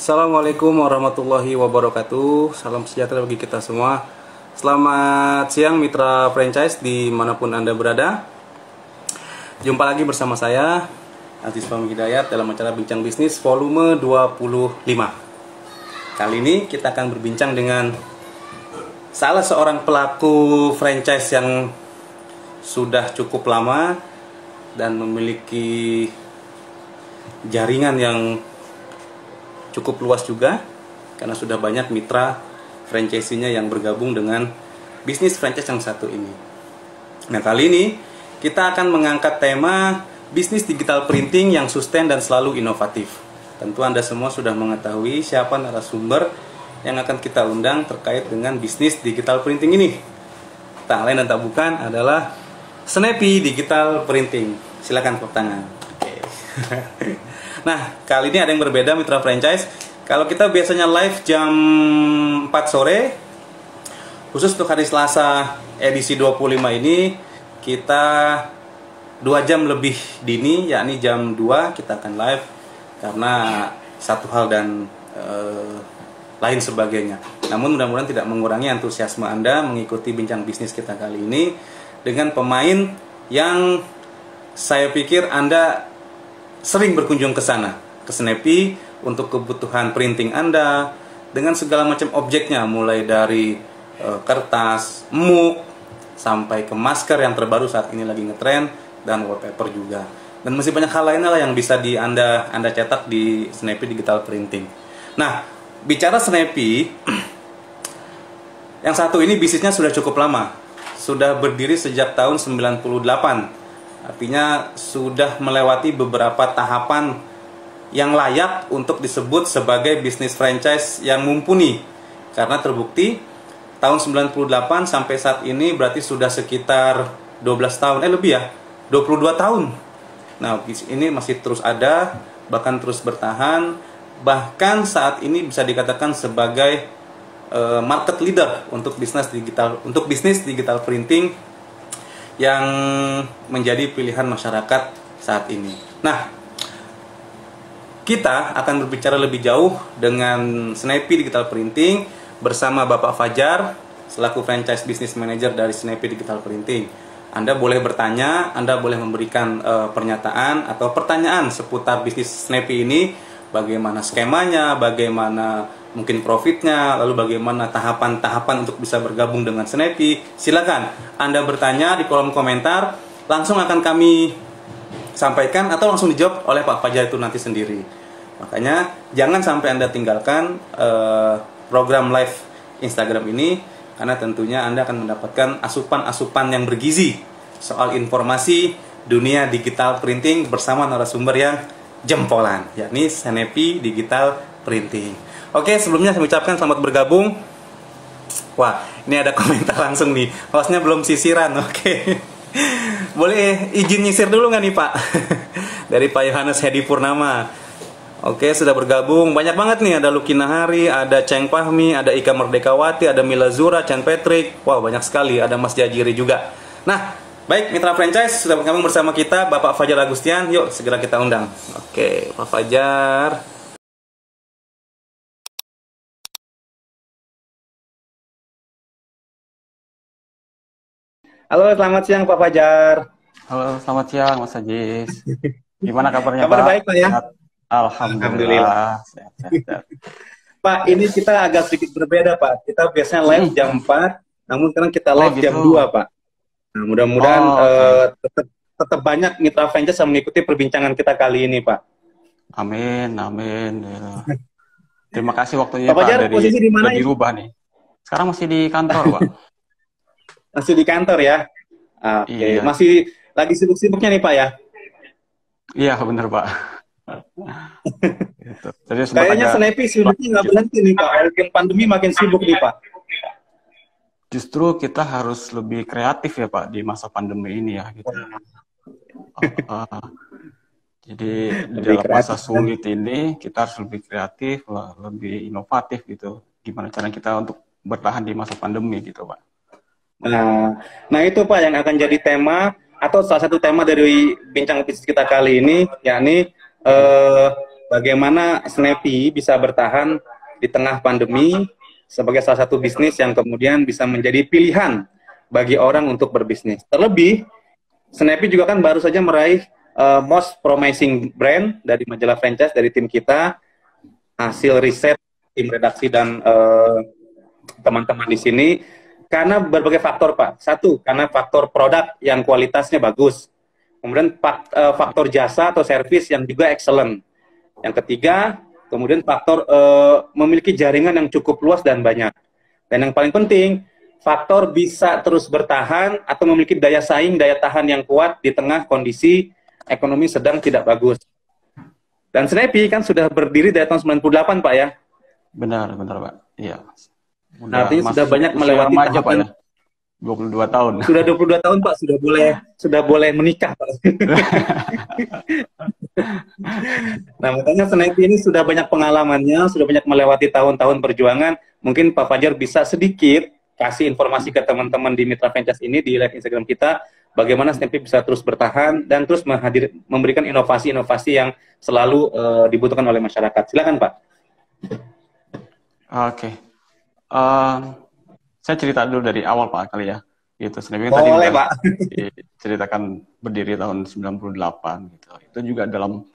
Assalamualaikum warahmatullahi wabarakatuh. Salam sejahtera bagi kita semua. Selamat siang mitra franchise dimanapun Anda berada. Jumpa lagi bersama saya Aziz Fahmi Hidayat dalam acara Bincang Bisnis volume 25. Kali ini kita akan berbincang dengan salah seorang pelaku franchise yang sudah cukup lama dan memiliki jaringan yang cukup luas juga, karena sudah banyak mitra franchise-nya yang bergabung dengan bisnis franchise yang satu ini. Nah, kali ini kita akan mengangkat tema bisnis digital printing yang sustain dan selalu inovatif. Tentu Anda semua sudah mengetahui siapa narasumber yang akan kita undang terkait dengan bisnis digital printing ini. Tak lain dan tak bukan adalah Snappy Digital Printing. Silakan tepuk tangan. Oke. Nah, kali ini ada yang berbeda mitra franchise. Kalau kita biasanya live jam 4 sore, khusus untuk hari Selasa edisi 25 ini, kita 2 jam lebih dini, yakni jam 2 kita akan live, karena satu hal dan lain sebagainya. Namun mudah-mudahan tidak mengurangi antusiasme Anda mengikuti bincang bisnis kita kali ini dengan pemain yang saya pikir Anda sering berkunjung ke sana, ke Snappy, untuk kebutuhan printing Anda dengan segala macam objeknya, mulai dari kertas, mug, sampai ke masker yang terbaru saat ini lagi ngetren, dan wallpaper juga. Dan masih banyak hal lainnya lah yang bisa Anda cetak di Snappy Digital Printing. Nah, bicara Snappy, yang satu ini bisnisnya sudah cukup lama. Sudah berdiri sejak tahun 98. Artinya sudah melewati beberapa tahapan yang layak untuk disebut sebagai bisnis franchise yang mumpuni. Karena terbukti tahun 98 sampai saat ini berarti sudah sekitar 12 tahun, lebih ya, 22 tahun. Nah, ini masih terus ada, bahkan terus bertahan. Bahkan saat ini bisa dikatakan sebagai market leader untuk bisnis digital printing yang menjadi pilihan masyarakat saat ini. Nah, kita akan berbicara lebih jauh dengan Snappy Digital Printing bersama Bapak Fajar selaku franchise business manager dari Snappy Digital Printing. Anda boleh bertanya, Anda boleh memberikan pernyataan atau pertanyaan seputar bisnis Snappy ini, bagaimana skemanya, bagaimana mungkin profitnya, lalu bagaimana tahapan-tahapan untuk bisa bergabung dengan Snappy. Silakan Anda bertanya di kolom komentar, langsung akan kami sampaikan atau langsung dijawab oleh Pak Fajar itu nanti sendiri. Makanya jangan sampai Anda tinggalkan program live Instagram ini, karena tentunya Anda akan mendapatkan asupan-asupan yang bergizi soal informasi dunia digital printing bersama narasumber yang jempolan, yakni Snappy Digital Printing. Oke, sebelumnya saya ucapkan selamat bergabung. Wah, ini ada komentar langsung nih. Hostnya belum sisiran, oke. Boleh izin nyisir dulu nggak nih Pak? Dari Pak Yohanes Hedi Purnama. Oke, sudah bergabung. Banyak banget nih, ada Luki Nahari, ada Ceng Fahmi, ada Ika Merdekawati, ada Mila Zura, Chan Patrick. Wow, banyak sekali. Ada Mas Jajiri juga. Nah, baik mitra franchise, sudah bergabung bersama kita Bapak Fajar Agustian. Yuk, segera kita undang. Oke, Pak Fajar. Halo, selamat siang Pak Fajar. Halo, selamat siang Mas Ajis. Gimana kabarnya Kabar Pak? baik Pak ya? Sehat? Alhamdulillah. Sehat. Pak, ini kita agak sedikit berbeda Pak. Kita biasanya live jam 4, namun sekarang kita live gitu. jam 2 Pak. Nah, mudah-mudahan tetap banyak mitra franchise yang mengikuti perbincangan kita kali ini Pak. Amin, amin. Terima kasih waktunya Pak Fajar, posisi di mana? Dirubah nih. Sekarang masih di kantor Pak. Masih di kantor ya? Oke. Iya. Masih lagi sibuk-sibuknya nih Pak ya? Iya benar Pak. Gitu. Kayaknya Snappy sibuknya nggak berhenti nih Pak. Makin pandemi makin sibuk nih Pak. Justru kita harus lebih kreatif ya Pak di masa pandemi ini ya. Gitu. Jadi di dalam masa sulit ini kita harus lebih kreatif, lebih inovatif gitu. Gimana cara kita untuk bertahan di masa pandemi gitu Pak. Nah itu Pak yang akan jadi tema atau salah satu tema dari bincang bisnis kita kali ini, yakni bagaimana Snappy bisa bertahan di tengah pandemi sebagai salah satu bisnis yang kemudian bisa menjadi pilihan bagi orang untuk berbisnis. Terlebih, Snappy juga kan baru saja meraih Most Promising Brand dari majalah franchise dari tim kita, hasil riset tim redaksi dan teman-teman di sini, karena berbagai faktor, Pak. Satu, karena faktor produk yang kualitasnya bagus. Kemudian faktor jasa atau servis yang juga excellent. Yang ketiga, kemudian faktor memiliki jaringan yang cukup luas dan banyak. Dan yang paling penting, faktor bisa terus bertahan atau memiliki daya saing, daya tahan yang kuat di tengah kondisi ekonomi sedang tidak bagus. Dan Snappy kan sudah berdiri dari tahun 98, Pak ya? Benar, Pak. Iya. Artinya sudah banyak melewati remaja, Pak, tahapan. ya? 22 tahun. Sudah 22 tahun, Pak, sudah boleh menikah, Pak. Nah, makanya Snappy ini sudah banyak pengalamannya, sudah banyak melewati tahun-tahun perjuangan. Mungkin Pak Fajar bisa sedikit kasih informasi ke teman-teman di Mitra Franchise ini di live Instagram kita, bagaimana Snappy bisa terus bertahan dan terus memberikan inovasi-inovasi yang selalu dibutuhkan oleh masyarakat. Silakan, Pak. Oke. Saya cerita dulu dari awal, Pak, kali ya. Gitu. Snappy tadi udah Pak ceritakan berdiri tahun 98 gitu. Itu juga dalam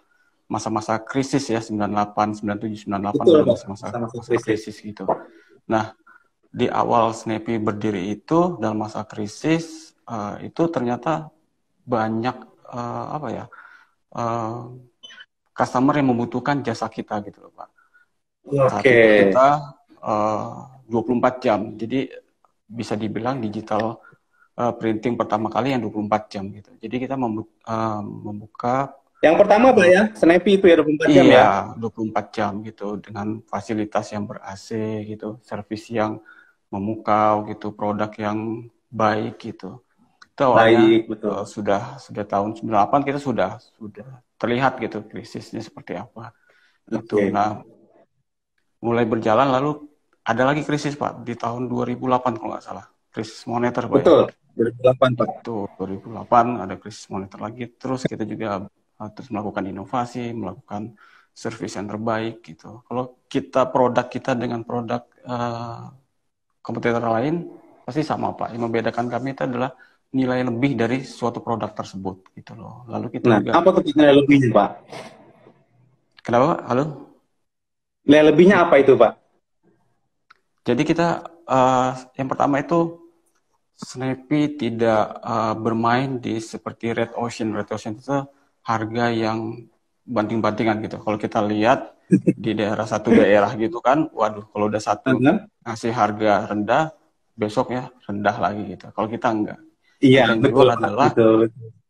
masa-masa krisis ya, 98, 97, 98. Betul, masa-masa krisis gitu. Nah, di awal Snappy berdiri itu dalam masa krisis itu ternyata banyak customer yang membutuhkan jasa kita gitu loh, Pak. Saat itu kita 24 jam. Jadi bisa dibilang digital printing pertama kali yang 24 jam gitu. Jadi kita membuka yang pertama, Pak ya, Snappy itu ya 24 jam ya? Iya, 24 jam gitu dengan fasilitas yang ber-AC gitu, servis yang memukau gitu, produk yang baik gitu. Itu awalnya sudah tahun 98 kita sudah terlihat gitu krisisnya seperti apa. Gitu. Nah, mulai berjalan lalu ada lagi krisis, Pak, di tahun 2008 kalau nggak salah. Krisis moneter, Pak. Betul, 2008, Pak. Itu 2008 ada krisis moneter lagi. Terus kita juga terus melakukan inovasi, melakukan service yang terbaik gitu. Kalau produk kita dengan produk kompetitor lain pasti sama, Pak. Yang membedakan kami itu adalah nilai lebih dari suatu produk tersebut gitu loh. Lalu kita juga apa tuh nilai lebihnya, Pak? Kenapa, Pak? Halo? Nilai lebihnya apa itu, Pak? Jadi kita yang pertama itu Snappy tidak bermain di seperti Red Ocean. Red Ocean itu harga yang banting-bantingan gitu. Kalau kita lihat di satu daerah gitu kan, waduh, kalau udah satu ngasih harga rendah, besok ya rendah lagi gitu. Kalau kita enggak. Iya, yang betul, jual adalah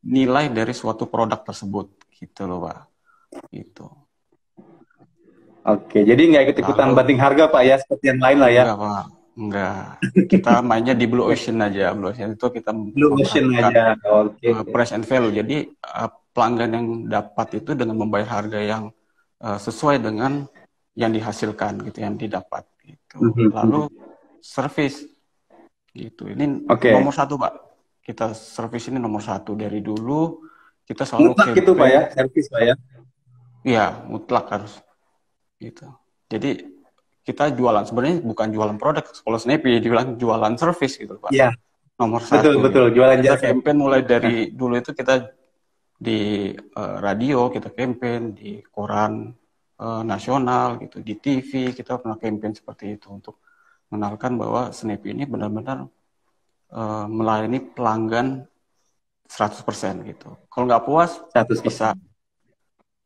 nilai dari suatu produk tersebut gitu loh, Pak. Gitu. Oke, jadi nggak ikut-ikutan banting harga, Pak ya, seperti yang lain lah ya? Enggak, Pak. Enggak. Kita mainnya di Blue Ocean aja. Blue Ocean itu kita Blue Ocean aja. Price and value. Jadi pelanggan yang dapat itu dengan membayar harga yang sesuai dengan yang dihasilkan gitu, yang didapat gitu. Lalu service gitu. Ini nomor satu, Pak. Kita service ini nomor satu dari dulu. Kita selalu mutlak gitu, Pak ya, service, Pak ya? Iya, mutlak harus. Gitu. Jadi kita jualan, sebenarnya bukan jualan produk, kalau Snappy dibilang jualan service gitu, Pak. Iya. Nomor satu. Betul, jualan jasa. Kita campaign mulai dari dulu itu kita di radio, kita campaign di koran nasional gitu, di TV kita pernah campaign seperti itu untuk mengenalkan bahwa Snappy ini benar-benar melayani pelanggan 100% gitu. Kalau nggak puas, 100%. bisa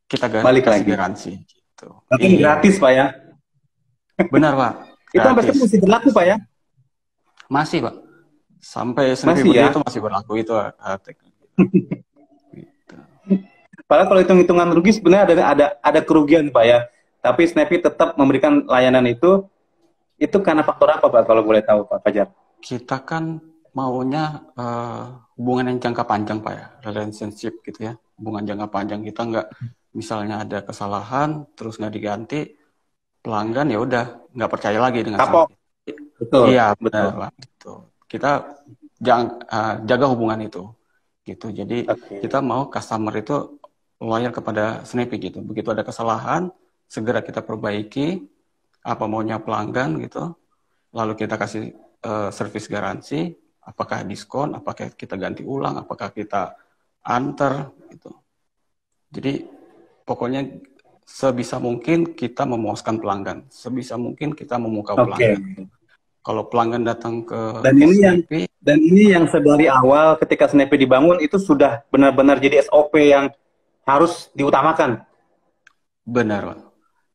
kita garansi. Gitu. Tapi gratis, Pak ya? Benar, Pak. Itu sampai sekarang masih berlaku, Pak ya? Masih, Pak. Sampai Snappy ya? Itu masih berlaku itu. Gitu. Padahal kalau hitung-hitungan rugi sebenarnya ada kerugian, Pak ya. Tapi Snappy tetap memberikan layanan itu karena faktor apa, Pak, kalau boleh tahu, Pak Fajar? Kita kan maunya hubungan yang jangka panjang, Pak ya. Relationship gitu ya. Hubungan jangka panjang. Kita nggak misalnya ada kesalahan terus nggak diganti, pelanggan ya udah nggak percaya lagi dengan kapok. Betul. Iya, betul, Pak. Gitu. Kita jaga hubungan itu gitu. Jadi kita mau customer itu loyal kepada Snappy gitu. Begitu ada kesalahan, segera kita perbaiki, apa maunya pelanggan gitu, lalu kita kasih servis garansi, apakah diskon, apakah kita ganti ulang, apakah kita antar gitu. Jadi pokoknya sebisa mungkin kita memuaskan pelanggan, sebisa mungkin kita memukau pelanggan. Kalau pelanggan datang ke Snappy, dan ini yang sedari awal ketika Snappy dibangun itu sudah benar-benar jadi SOP yang harus diutamakan. Benar, Pak.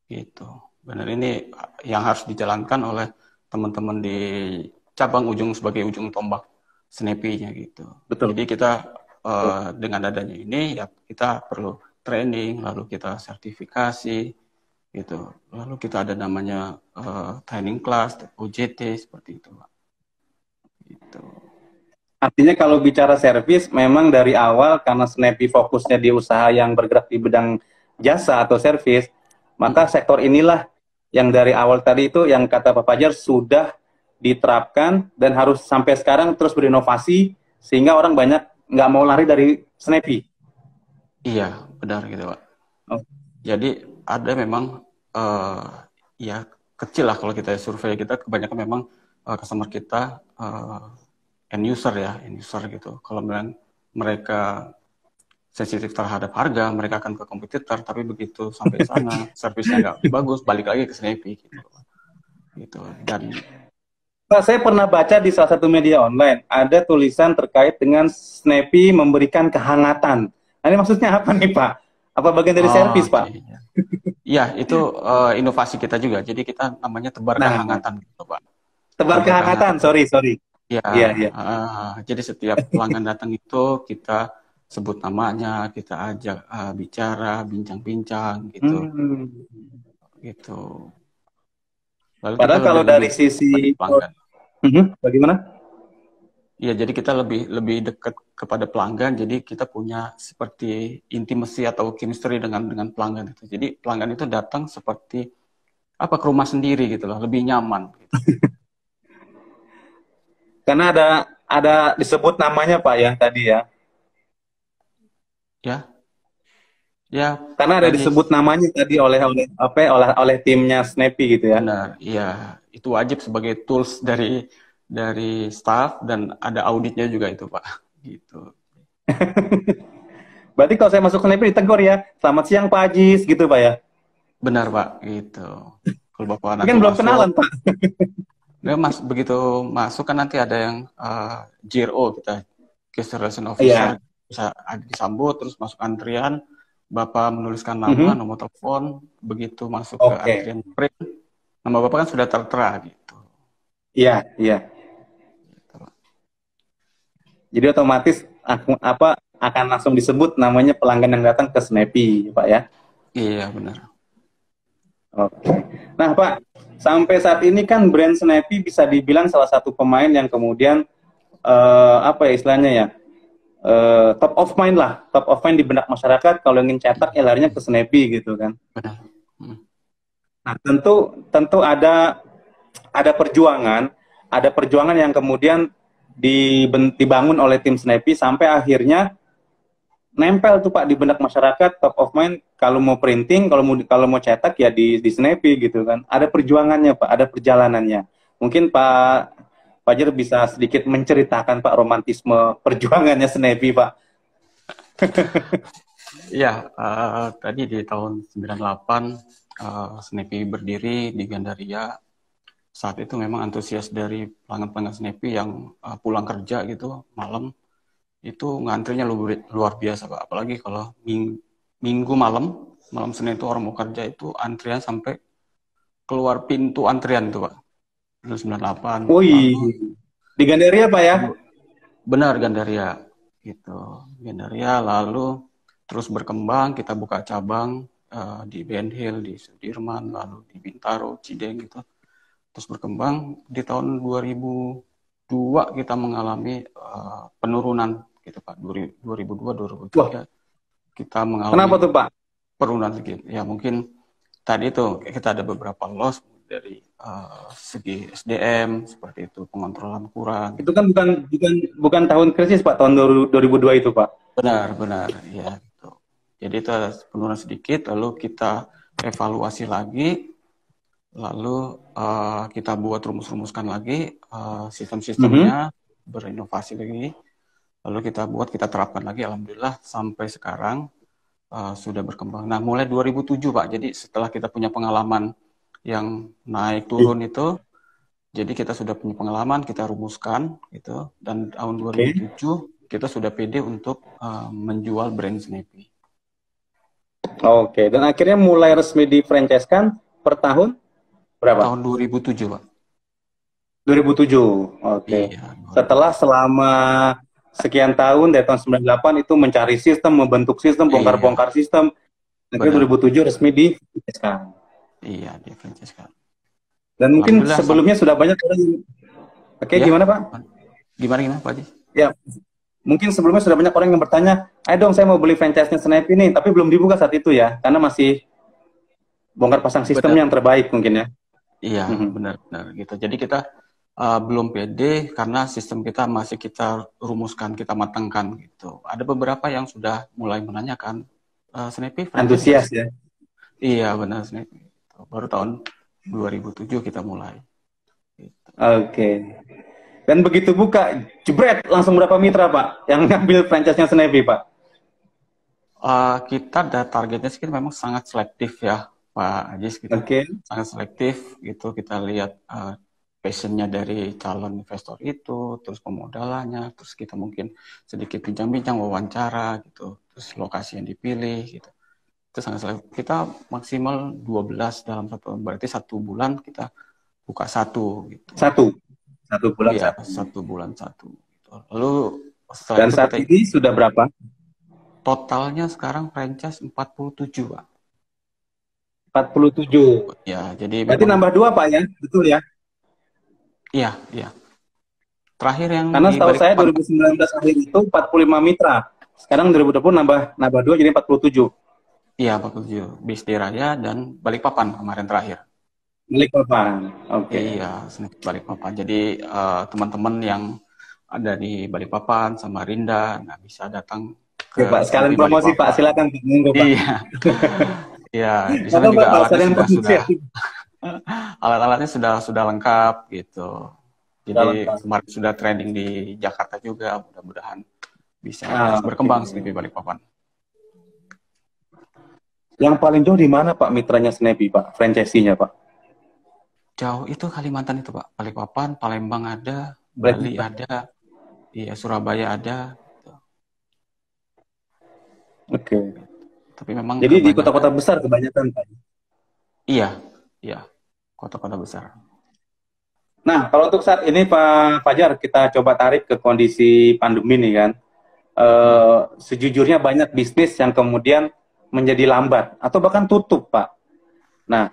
Gitu. Benar, ini yang harus dijalankan oleh teman-teman di cabang ujung sebagai ujung tombak Snappy-nya gitu. Betul. Jadi kita dengan adanya ini ya kita perlu training, lalu kita sertifikasi gitu. Lalu kita ada namanya training class, OJT seperti itu, Pak. Gitu. Artinya kalau bicara servis memang dari awal karena Snappy fokusnya di usaha yang bergerak di bidang jasa atau servis, maka sektor inilah yang dari awal tadi itu yang kata Pak Fajar sudah diterapkan dan harus sampai sekarang terus berinovasi sehingga orang banyak nggak mau lari dari Snappy. Iya, benar gitu, Pak. Oh. Jadi ada memang ya kecil lah kalau kita survei, kita kebanyakan memang customer kita end user gitu. Kalau memang mereka sensitif terhadap harga, mereka akan ke kompetitor, tapi begitu sampai sana servisnya nggak bagus, balik lagi ke Snappy gitu. Dan Pak, saya pernah baca di salah satu media online ada tulisan terkait dengan Snappy memberikan kehangatan. Nah, ini maksudnya apa nih, Pak? Apa bagian dari servis, Pak? Iya, itu inovasi kita juga. Jadi kita namanya tebar kehangatan gitu, Pak. Tebar kehangatan, sorry. Iya. Jadi setiap pelanggan datang itu kita sebut namanya, kita ajak bicara, bincang-bincang gitu. Gitu. Lalu padahal kalau dari sisi pelanggan. Bagaimana? Iya, jadi kita lebih dekat kepada pelanggan. Jadi kita punya seperti intimacy atau chemistry dengan pelanggan itu. Jadi pelanggan itu datang seperti apa ke rumah sendiri gitu loh, lebih nyaman. Gitu. Karena ada disebut namanya, Pak, ya tadi ya. Ya. Karena ada disebut namanya tadi oleh timnya Snappy gitu ya. Benar, iya. Itu wajib sebagai tools dari staff dan ada auditnya juga itu, Pak. Gitu. Berarti kalau saya masuk Snappy ditegur ya, selamat siang Pak Ajis gitu, Pak ya. Benar, Pak, gitu. Kalau Bapak nanti kan belum kenalan, Pak. Begitu masuk kan nanti ada yang GRO kita, Guest Relation Officer, bisa disambut, terus masuk antrian, Bapak menuliskan nama, nomor telepon, begitu masuk ke antrian print, nama Bapak kan sudah tertera gitu. Iya. Gitu. Jadi otomatis akan langsung disebut namanya pelanggan yang datang ke Snappy, Pak ya. Iya, benar. Oke. Nah, Pak, sampai saat ini kan brand Snappy bisa dibilang salah satu pemain yang kemudian istilahnya ya, top of mind di benak masyarakat. Kalau ingin cetak ya larinya ke Snappy gitu kan. Benar. Nah, tentu ada perjuangan yang kemudian dibangun oleh tim Snappy sampai akhirnya nempel tuh Pak di benak masyarakat, top of mind. Kalau mau printing, kalau mau cetak ya di Snappy gitu kan. Ada perjuangannya Pak, ada perjalanannya. Mungkin Pak Fajar bisa sedikit menceritakan Pak romantisme perjuangannya Snappy, Pak. Iya, tadi di tahun 98 Snappy berdiri di Gandaria. Saat itu memang antusias dari pelanggan-pelanggan Snappy yang pulang kerja gitu malam itu ngantrinya luar biasa, Pak. Apalagi kalau minggu malam Senin itu orang mau kerja itu antrian sampai keluar pintu antrian itu, Pak. 98. Wih, di Gandaria, Pak ya? Benar, Gandaria. Gitu. Gandaria, lalu terus berkembang, kita buka cabang di Ben Hill, di Sudirman, lalu di Bintaro, Cideng gitu. Terus berkembang, di tahun 2002 kita mengalami penurunan gitu, Pak. 2002-2003 kita mengalami. Kenapa tuh, Pak? Penurunan sedikit. Ya mungkin tadi itu kita ada beberapa loss dari segi SDM seperti itu, pengontrolan kurang. Itu kan bukan tahun krisis Pak, tahun 2002 itu Pak. Benar ya gitu. Jadi itu ada penurunan sedikit, lalu kita evaluasi lagi, lalu kita buat rumuskan lagi sistem-sistemnya, berinovasi lagi, lalu kita terapkan lagi. Alhamdulillah sampai sekarang sudah berkembang. Nah, mulai 2007 Pak, jadi setelah kita punya pengalaman yang naik turun itu, jadi kita sudah punya pengalaman, kita rumuskan gitu, dan tahun 2007 kita sudah pede untuk menjual brand Snappy. Oke, dan akhirnya mulai resmi di franchise kan per tahun berapa? Tahun 2007 Pak. 2007. Oke. Iya. Setelah selama sekian tahun dari tahun 98 itu mencari sistem, membentuk sistem, bongkar-bongkar sistem. Akhirnya 2007 resmi di franchise kan. Iya, di franchise kan. Dan mungkin sebelumnya sudah banyak orang yang... Oke, ya. Gimana Pak? Gimana Pak Haji? Ya, mungkin sebelumnya sudah banyak orang yang bertanya, ayo dong saya mau beli franchise-nya Snappy ini, tapi belum dibuka saat itu ya, karena masih bongkar pasang sistem yang terbaik mungkin ya. Iya, benar-benar gitu. Jadi kita belum pede karena sistem kita masih kita rumuskan, kita matangkan gitu. Ada beberapa yang sudah mulai menanyakan, Snappy antusias ya? Iya, benar Snappy. Baru tahun 2007 kita mulai. Gitu. Oke. Dan begitu buka, jebret, langsung berapa mitra Pak yang ngambil franchise-nya Snappy Pak? Kita ada targetnya sih memang sangat selektif ya Pak Ajis gitu. Sangat selektif gitu, kita lihat passionnya dari calon investor itu, terus pemodalannya, terus kita mungkin sedikit bincang-bincang, wawancara gitu, terus lokasi yang dipilih gitu. Itu sangat selektif. Kita maksimal 12 dalam satu, berarti 1 bulan kita buka 1 gitu. Satu bulan iya, 1 bulan 1 gitu. Lalu setelah dan itu saat ini sudah berapa? Totalnya sekarang franchise 47 Pak. 47. Ya, jadi berarti nambah 2 Pak ya, betul ya? Iya. Terakhir yang karena setahu saya 2019 akhir itu 45 mitra. Sekarang 2020 nambah 2 jadi 47. Iya, 47. Bisdi Raya dan Balikpapan kemarin terakhir. Balikpapan. Oke. Iya, Balikpapan. Jadi teman-teman yang ada di Balikpapan sama Rinda bisa datang ke Pak, sekalian promosi Pak, silakan Pak. Iya. Iya, di sana juga alatnya sudah alat-alatnya sudah lengkap gitu. Jadi kemarin sudah trending di Jakarta juga, mudah-mudahan bisa berkembang di Balikpapan. Yang paling jauh di mana Pak mitranya Snappy Pak, franchisee-nya Pak? Jauh itu Kalimantan itu Pak, Balikpapan, Palembang ada, Bali ada, iya Surabaya ada. Oke. Tapi memang jadi di kota-kota besar kebanyakan Pak? Iya, kota-kota besar. Nah, kalau untuk saat ini Pak Fajar, kita coba tarik ke kondisi pandemi nih kan. Sejujurnya banyak bisnis yang kemudian menjadi lambat atau bahkan tutup Pak. Nah,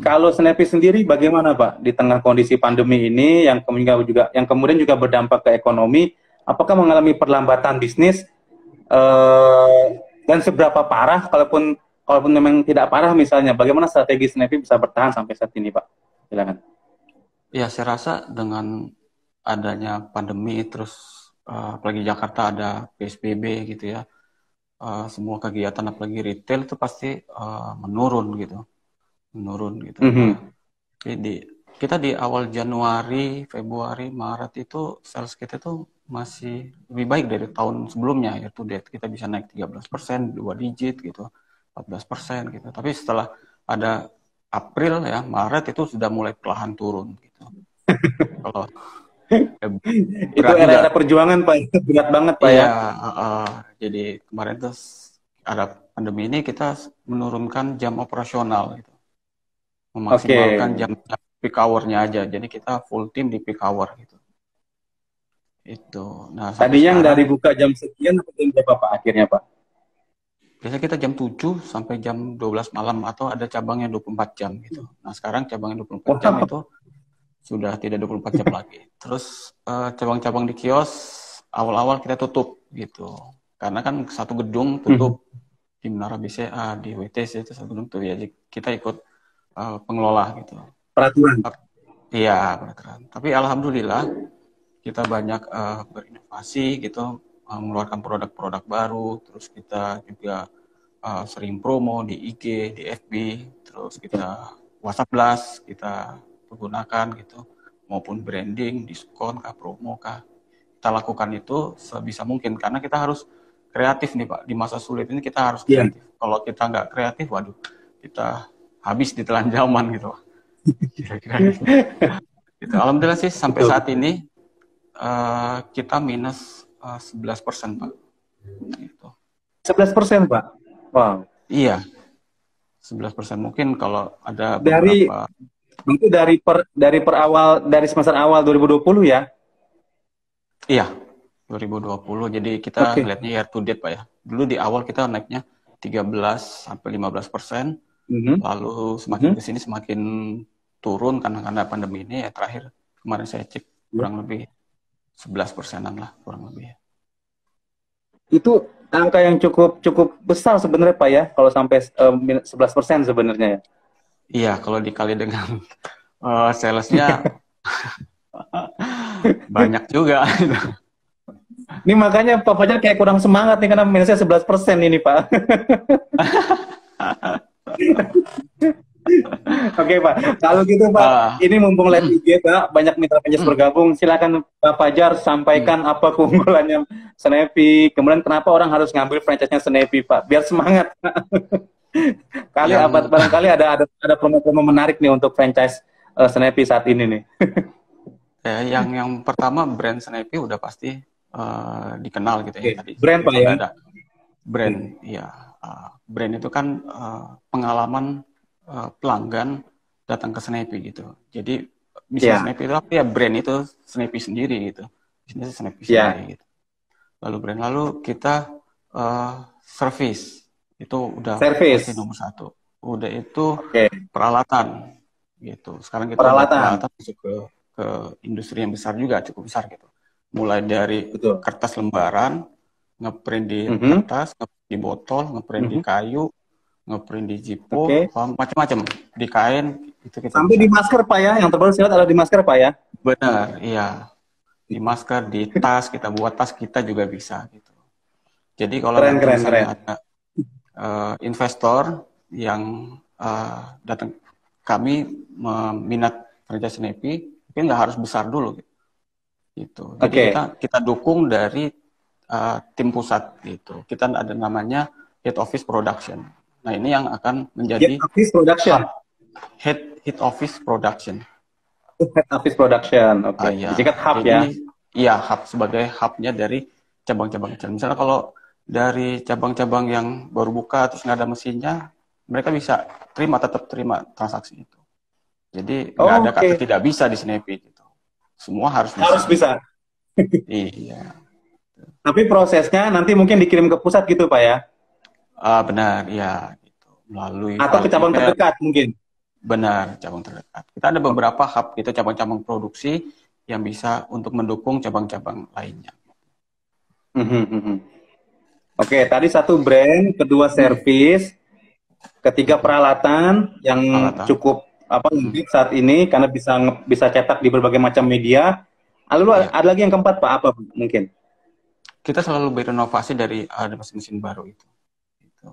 kalau Snappy sendiri bagaimana Pak di tengah kondisi pandemi ini yang kemudian juga berdampak ke ekonomi, apakah mengalami perlambatan bisnis dan seberapa parah, kalaupun memang tidak parah misalnya, bagaimana strategi Snappy bisa bertahan sampai saat ini Pak? Silakan. Ya, saya rasa dengan adanya pandemi, terus apalagi Jakarta ada PSBB gitu ya, semua kegiatan apalagi retail itu pasti menurun gitu. Jadi kita di awal Januari, Februari, Maret itu sales kita itu masih lebih baik dari tahun sebelumnya, yaitu kita bisa naik 13%, 2 digit gitu, 14% gitu. Tapi setelah ada April ya, Maret itu sudah mulai perlahan turun gitu. Kalau itu era perjuangan Pak, itu berat banget Pak ya. Jadi kemarin tuh ada pandemi ini kita menurunkan jam operasional gitu. Memaksimalkan jam peak hour-nya aja. Jadi kita full tim di peak hour gitu. Itu. Nah, tadinya dari buka jam sekian atau jam berapa Pak akhirnya Pak? Biasanya kita jam 7 sampai jam 12 malam atau ada cabangnya 24 jam gitu. Nah, sekarang cabangnya 24 jam itu sudah tidak 24 jam lagi. Terus cabang-cabang di kios awal-awal kita tutup gitu. Karena kan satu gedung tutup di Menara BCA, di WTC itu satu gedung tuh ya. Kita ikut pengelola gitu. Peraturan. Iya, peraturan. Tapi alhamdulillah kita banyak berinovasi gitu, mengeluarkan produk-produk baru, terus kita juga sering promo di IG, di FB, terus kita WhatsApp Blast kita pergunakan gitu, maupun branding, diskon kah, promo kah. Kita lakukan itu sebisa mungkin karena kita harus kreatif nih Pak. Di masa sulit ini kita harus kreatif. Kalau kita nggak kreatif, waduh, kita habis ditelan zaman gitu. Kira-kira gitu. Gitu. Alhamdulillah sih sampai saat ini kita minus 11% Pak. Gitu. 11% Pak? Wow. Iya, 11%. Mungkin kalau ada dari beberapa... Itu dari semester awal 2020 ya? Iya, 2020. Jadi kita ngelihatnya year to date Pak ya. Dulu di awal kita naiknya 13-15%. Lalu semakin kesini semakin turun karena pandemi ini ya. Terakhir kemarin saya cek kurang lebih 11%-an lah kurang lebih. Itu angka yang cukup besar sebenarnya Pak ya, kalau sampai 11% sebenarnya ya. Iya, kalau dikali dengan salesnya banyak juga. Ini makanya Pak Fajar kayak kurang semangat nih karena minusnya 11% ini Pak. Oke Pak, kalau gitu Pak, ini mumpung live IG Pak, banyak mitra franchise bergabung, silakan Pak Fajar sampaikan apa keunggulannya Snappy, kemudian kenapa orang harus ngambil franchise-nya Snappy Pak, biar semangat. Barangkali ada promo-promo menarik nih untuk franchise Snappy saat ini nih. Yang pertama brand Snappy udah pasti dikenal gitu ya tadi. Brand Pak ya. Brand, ya. Brand itu kan pengalaman pelanggan datang ke Snappy gitu. Jadi bisnis Snappy itu apa ya, brand itu Snappy sendiri gitu. Bisnis Snappy sendiri gitu. Lalu kita service itu udah pasti nomor 1. Udah itu peralatan gitu. Sekarang kita peralatan masuk ke industri yang besar juga, cukup besar gitu. Mulai dari kertas lembaran, ngeprint di kertas, ngeprint di botol, ngeprint di kayu, ngeprint di Zippo, macam-macam di kain itu kita sampai di masker Pak ya, yang terbaru saya lihat ada di masker Pak ya. Benar, iya, di masker, di tas, kita buat tas kita juga bisa gitu. Jadi kalau misalnya ada investor yang datang kami meminat franchise Snappy, mungkin nggak harus besar dulu gitu. Jadi kita dukung dari tim pusat gitu. Kita ada namanya Head Office Production. Nah, ini yang akan menjadi Head Office Production. Head Office Production. Head Office Production. Oke. Jadi kan hub ya. Iya, hub sebagai hubnya dari cabang-cabang kecil. Misalnya kalau dari cabang-cabang yang baru buka terus nggak ada mesinnya, mereka bisa tetap terima transaksi itu. Jadi nggak ada kata tidak bisa di Snappy gitu. Semua harus bisa. Harus bisa. Iya. Tapi prosesnya nanti mungkin dikirim ke pusat gitu Pak ya? Benar, ya. Gitu. Melalui atau ke cabang terdekat mungkin? Benar, cabang terdekat. Kita ada beberapa hub gitu, cabang-cabang produksi yang bisa untuk mendukung cabang-cabang lainnya. Oke, tadi 1 brand, kedua service, ketiga peralatan yang cukup unik saat ini karena bisa cetak di berbagai macam media. Lalu ada lagi yang keempat Pak, apa mungkin? Kita selalu berinovasi dari ada mesin-mesin baru itu. Gitu.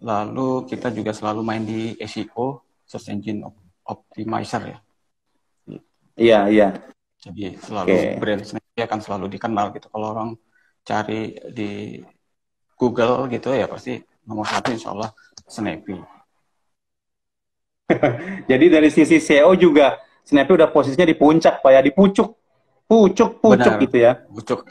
Lalu kita juga selalu main di SEO, Search Engine Optimizer ya. Iya. Jadi selalu brand Snappy akan selalu dikenal gitu. Kalau orang cari di Google gitu ya pasti nomor 1 insya Allah Snappy. Jadi dari sisi SEO juga Snappy udah posisinya di puncak Pak ya, di pucuk gitu ya. Pucuk.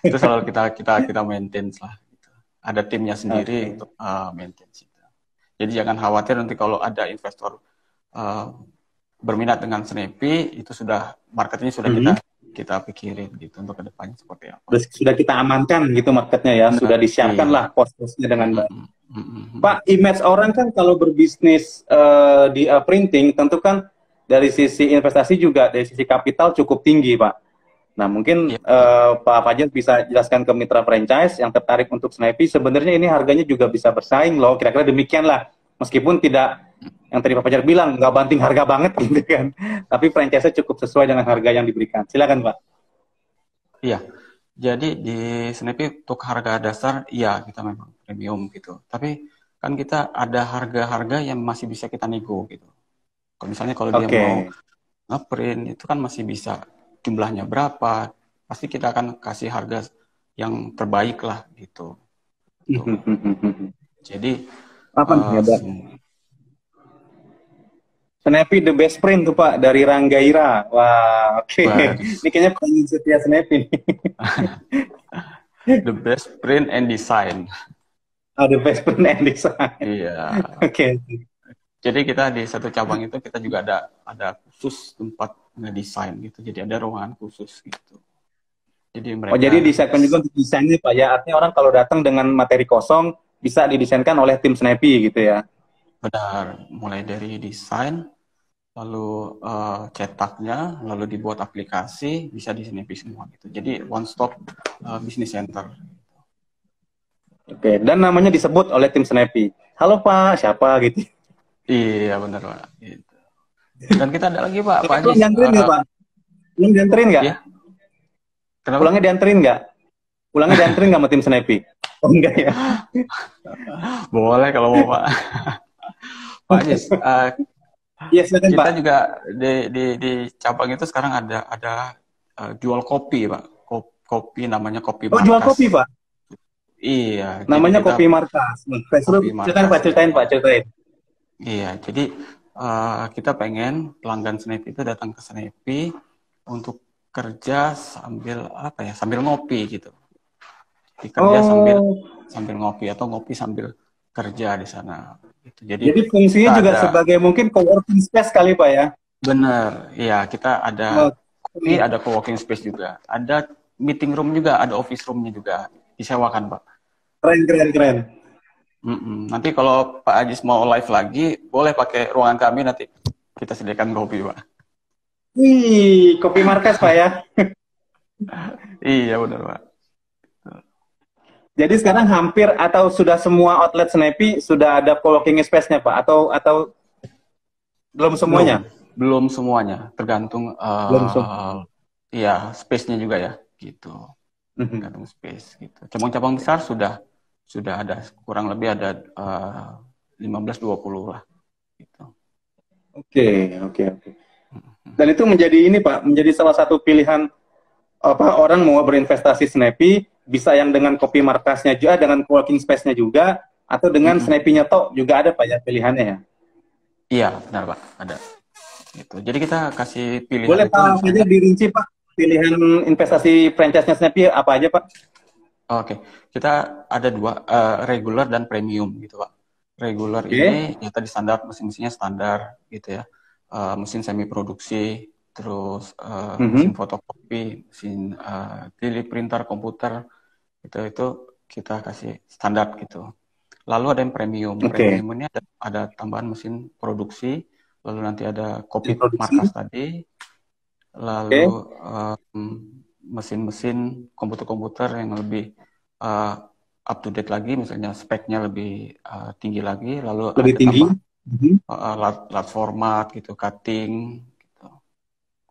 Itu selalu kita maintain lah. Gitu. Ada timnya sendiri untuk maintain itu. Jadi jangan khawatir nanti kalau ada investor berminat dengan Snappy, itu sudah marketnya sudah kita pikirin gitu untuk kedepannya seperti apa. Sudah kita amankan gitu marketnya ya, sudah disiapkan lah pos-posnya dengan baik. Pak, image orang kan kalau berbisnis di printing tentu kan dari sisi investasi juga dari sisi kapital cukup tinggi Pak. Nah mungkin Pak Fajar bisa jelaskan ke mitra franchise yang tertarik untuk Snappy, sebenarnya ini harganya juga bisa bersaing loh, kira-kira demikian lah. Meskipun tidak yang tadi Pak Fajar bilang nggak banting harga banget gitu kan, tapi franchise-nya cukup sesuai dengan harga yang diberikan. Silakan Pak. Iya, Jadi di Snappy untuk harga dasar, ya kita memang premium gitu. Tapi kan kita ada harga-harga yang masih bisa kita nego gitu. Kalau misalnya kalau dia mau Oke. ngeprint itu kan masih bisa jumlahnya berapa, pasti kita akan kasih harga yang terbaik lah gitu. Tuh. Jadi Apa nih hebat? sem- Snappy the best print tuh Pak dari Ranggaira. Wah, oke. bagus. Ini kayaknya pengen setia Snappy nih. The best print and design. Ah, the best print and design. Iya. Oke. Jadi kita di satu cabang itu kita juga ada khusus tempat ngedesain gitu. Jadi ada ruangan khusus gitu. Jadi Oh, jadi mereka disiapkan juga untuk desainnya Pak ya. Artinya orang kalau datang dengan materi kosong bisa didesainkan oleh tim Snappy gitu ya. benar mulai dari desain, lalu cetaknya, lalu dibuat aplikasi, bisa di Snappy semua gitu. Jadi one stop business center. Oke, dan namanya disebut oleh tim Snappy. Halo Pak, siapa gitu. Iya benar Pak. Gitu. Dan kita ada lagi Pak, Tapi Pak pulang Ajis. dianterin nggak Pak? Pulang dianterin nggak? Ya, kenapa? Pulangnya dianterin nggak? Pulangnya dianterin nggak sama tim Snappy? Oh enggak ya? Boleh kalau mau Pak. Pak Ajis, Iya silakan kita Pak. juga di cabang itu sekarang ada jual kopi Pak. Kopi namanya Kopi Oh jual Markas. kopi Pak? Iya, jadi Namanya kita Kopi Markas. Kopi Silakan Markas. Pak, ceritain Pak, ceritain. Iya, jadi kita pengen pelanggan Snappy itu datang ke Snappy untuk kerja sambil apa ya, sambil ngopi gitu. Jadi kerja sambil ngopi atau ngopi sambil kerja di sana. Gitu. Jadi fungsinya kita juga ada sebagai mungkin co-working space kali Pak ya? bener, iya kita ada kopi, Oke. ada co-working space juga, ada meeting room juga, ada office roomnya juga disewakan Pak. Keren, keren, keren. Nanti kalau Pak Ajis mau live lagi, boleh pakai ruangan kami nanti kita sediakan kopi Pak. Wih, Kopi Markas Pak ya? Iya benar Pak. Jadi sekarang hampir atau sudah semua outlet Snappy sudah ada co-working space-nya Pak? Atau belum semuanya? Belum semuanya, tergantung Belum semua. ya space-nya juga ya, gitu. Tergantung space gitu. Cabang-cabang besar sudah ada kurang lebih ada 15-20 lah, gitu. Oke. Dan itu menjadi ini Pak, menjadi salah satu pilihan apa orang mau berinvestasi Snappy bisa yang dengan Kopi Markasnya juga, dengan co-working space-nya juga, atau dengan Snappy-nya tok juga ada Pak ya pilihannya ya? Iya benar Pak, ada. Gitu. Jadi kita kasih pilihan Boleh itu Pak, aja dirinci Pak, pilihan investasi franchise-nya Snappy apa aja Pak? Oke, kita ada dua, regular dan premium gitu Pak. Regular Oke. ini ya tadi standar, mesin-mesinnya standar gitu ya. Mesin semi produksi, terus mesin fotokopi, mesin 3D printer, komputer, itu kita kasih standar gitu. Lalu ada yang premium. Premium ini ada tambahan mesin produksi, lalu nanti ada kopi markas tadi, lalu mesin-mesin komputer-komputer yang lebih up to date lagi, misalnya speknya lebih tinggi lagi, lalu Lebih ada tinggi. large format gitu, cutting gitu.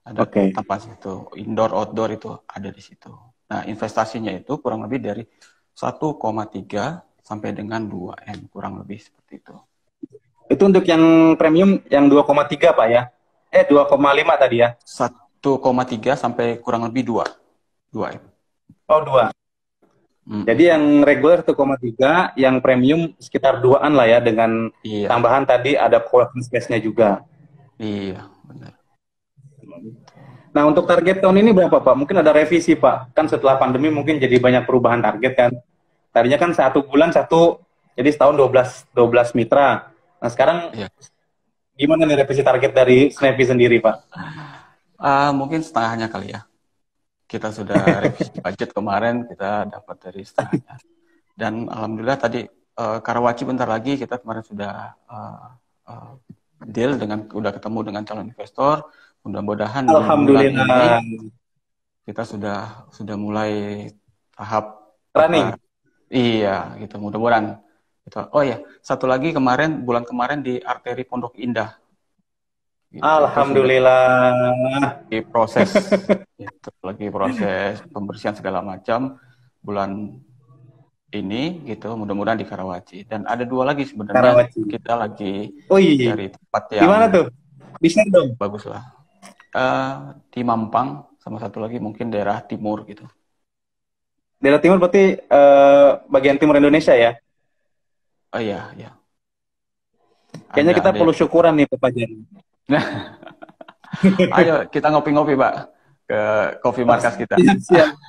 Ada tanpa situ, indoor outdoor itu ada di situ. Nah, investasinya itu kurang lebih dari 1,3 sampai dengan 2 M, kurang lebih seperti itu. Itu untuk yang premium yang 2,3 Pak ya? 2,5 tadi ya? 1,3 sampai kurang lebih 2 M. Oh 2. Jadi yang reguler 1,3, yang premium sekitar 2-an lah ya, dengan tambahan tadi ada co-working space-nya juga. Iya, benar. Nah untuk target tahun ini berapa Pak? Mungkin ada revisi Pak, kan setelah pandemi mungkin jadi banyak perubahan target kan. Tadinya kan 1 bulan 1, jadi setahun 12 mitra. Nah sekarang gimana nih revisi target dari Snappy sendiri Pak? Mungkin setengahnya kali ya. Kita sudah revisi budget kemarin, kita dapat dari setengahnya. Dan alhamdulillah tadi Karawaci bentar lagi kita kemarin sudah deal dengan, udah ketemu dengan calon investor. Mudah-mudahan alhamdulillah ini kita sudah mulai tahap running. Iya, gitu. Mudah-mudahan. Gitu. Oh ya, satu lagi bulan kemarin di Arteri Pondok Indah. Gitu. Alhamdulillah. Lagi proses, gitu, lagi proses pembersihan segala macam bulan ini, gitu. Mudah-mudahan di Karawaci. Dan ada 2 lagi sebenarnya, Karawaci. kita lagi Oh iya. cari tempat Di yang mana tuh? Bisa dong. bagus lah. Di Mampang, sama satu lagi mungkin daerah timur gitu. Daerah timur berarti bagian timur Indonesia ya? Oh iya, iya. Kayaknya kita perlu yang... syukuran nih Pak Fajar. Ayo kita ngopi-ngopi Pak ke Coffee Markas kita. Siap.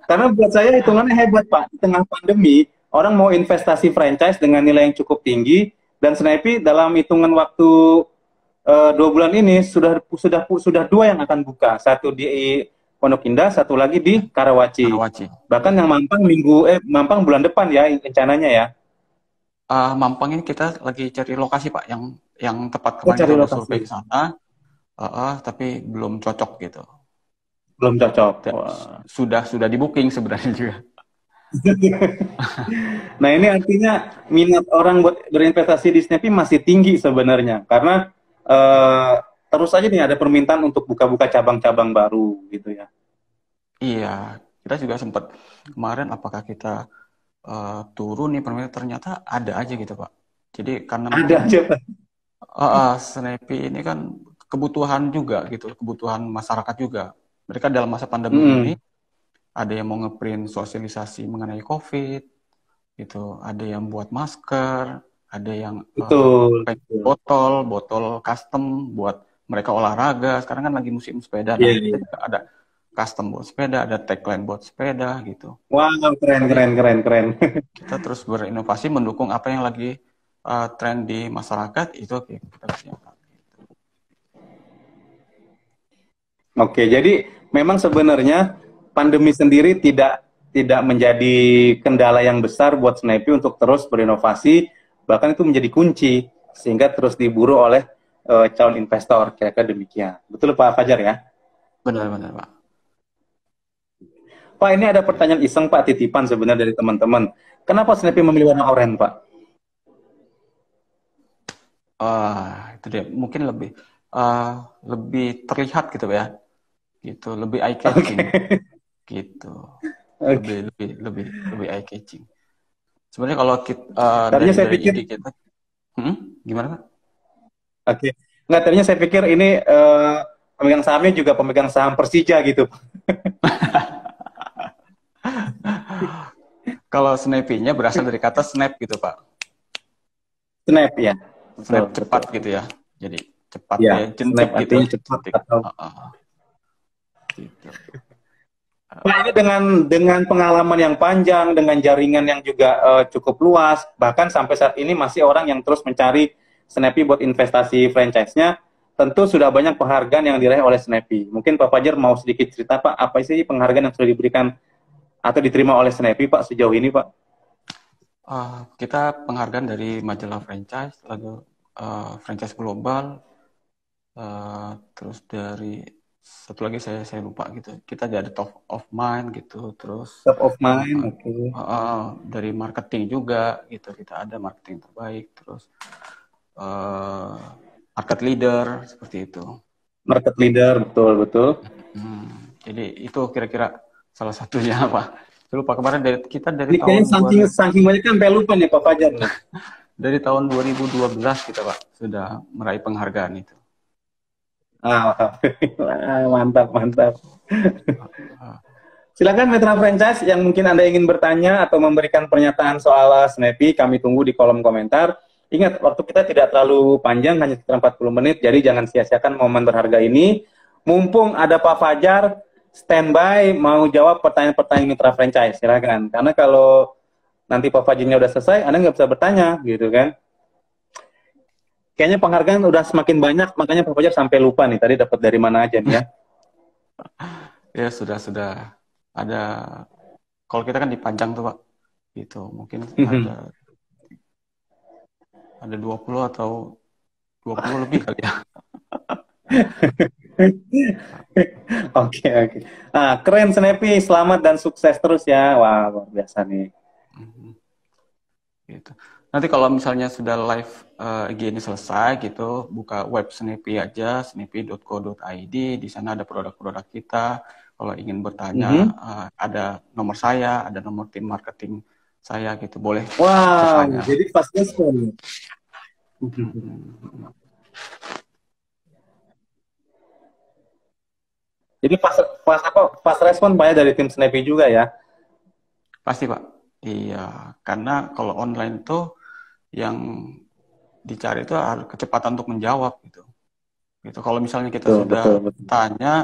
Karena buat saya hitungannya hebat Pak. Di tengah pandemi, orang mau investasi franchise dengan nilai yang cukup tinggi, dan Snappy dalam hitungan waktu 2 bulan ini sudah 2 yang akan buka. Satu di Pondok Indah, satu lagi di Karawaci. Bahkan yang Mampang bulan depan ya rencananya ya. Mampang ini kita lagi cari lokasi Pak yang tepat. Kemarin kita udah survei ke sana, tapi belum cocok gitu. Belum cocok. Sudah di booking sebenarnya juga. Nah ini artinya minat orang buat berinvestasi di Snappy masih tinggi sebenarnya, karena terus aja nih ada permintaan untuk buka-buka cabang-cabang baru gitu ya. Iya, kita juga sempat kemarin apakah kita turun nih permintaan, ternyata ada aja gitu Pak. Jadi karena ada aja Pak. Snappy ini kan kebutuhan juga gitu, kebutuhan masyarakat juga. Mereka dalam masa pandemi ini ada yang mau ngeprint sosialisasi mengenai COVID, gitu. Ada yang buat masker, ada yang botol custom buat mereka olahraga. Sekarang kan lagi musim sepeda, kita juga ada custom buat sepeda, ada tagline buat sepeda gitu. Wow, keren. Kita terus berinovasi mendukung apa yang lagi tren di masyarakat, itu kita siapkan. Oke, jadi memang sebenarnya pandemi sendiri tidak menjadi kendala yang besar buat Snappy untuk terus berinovasi, bahkan itu menjadi kunci sehingga terus diburu oleh calon investor, kira-kira demikian. Betul Pak Fajar ya? Benar Pak. Pak, ini ada pertanyaan iseng Pak, titipan sebenarnya dari teman-teman. Kenapa Snappy memilih warna oranye Pak? Itu dia, mungkin lebih terlihat gitu ya, gitu, lebih eye catching, gitu, lebih eye catching. Sebenarnya kalau kita dari ide kita, gimana Pak? Oke, nggak, tadinya saya pikir ini pemegang sahamnya juga pemegang saham Persija gitu. Kalau Snappy-nya berasal dari kata snap gitu Pak. Snap ya. Snap cepat gitu ya. Jadi cepat ya, jentik gitu. Cepat atau gitu. Pak, ini dengan pengalaman yang panjang, dengan jaringan yang juga cukup luas, bahkan sampai saat ini masih orang yang terus mencari Snappy buat investasi franchise-nya, tentu sudah banyak penghargaan yang diraih oleh Snappy. Mungkin Pak Fajar mau sedikit cerita Pak, apa sih penghargaan yang sudah diberikan atau diterima oleh Snappy Pak sejauh ini Pak? Kita penghargaan dari majalah franchise, lalu franchise global, terus dari satu lagi saya lupa gitu. Kita jadi top of mind gitu, terus top of mind, oke. Dari marketing juga gitu, kita ada marketing terbaik, terus market leader seperti itu. Market leader, betul. Jadi itu kira-kira salah satunya Pak. Lupa kemarin kita dari tahun saking banyak kan lupa nih Pak Fajar. Dari tahun 2012 kita Pak sudah meraih penghargaan itu. Mantap. Silakan mitra franchise yang mungkin Anda ingin bertanya atau memberikan pernyataan soal Snappy, kami tunggu di kolom komentar. Ingat, waktu kita tidak terlalu panjang, hanya sekitar 40 menit, jadi jangan sia-siakan momen berharga ini. Mumpung ada Pak Fajar, standby mau jawab pertanyaan-pertanyaan mitra franchise, silakan. Karena kalau nanti Pak Fajarnya udah selesai, Anda nggak bisa bertanya, gitu kan. Kayaknya penghargaan udah semakin banyak, makanya Pak Fajar sampai lupa nih, tadi dapat dari mana aja nih ya. Ya, sudah ada, kalau kita kan dipanjang tuh Pak, gitu, mungkin ada 20 atau 20 lebih kali ya. Oke. Keren Snappy, selamat dan sukses terus ya. Wah, luar biasa nih. gitu. Nanti kalau misalnya sudah live IG ini selesai gitu, buka web Snappy aja, snappy.co.id, di sana ada produk-produk kita. Kalau ingin bertanya, ada nomor saya, ada nomor tim marketing saya gitu, boleh Wow, bertanya. jadi fast respon. Jadi fast respon Pak ya dari tim Snappy juga ya? Pasti Pak. Iya, karena kalau online tuh yang dicari itu harus kecepatan untuk menjawab gitu. Gitu. Kalau misalnya kita Betul, sudah betul, betul. tanya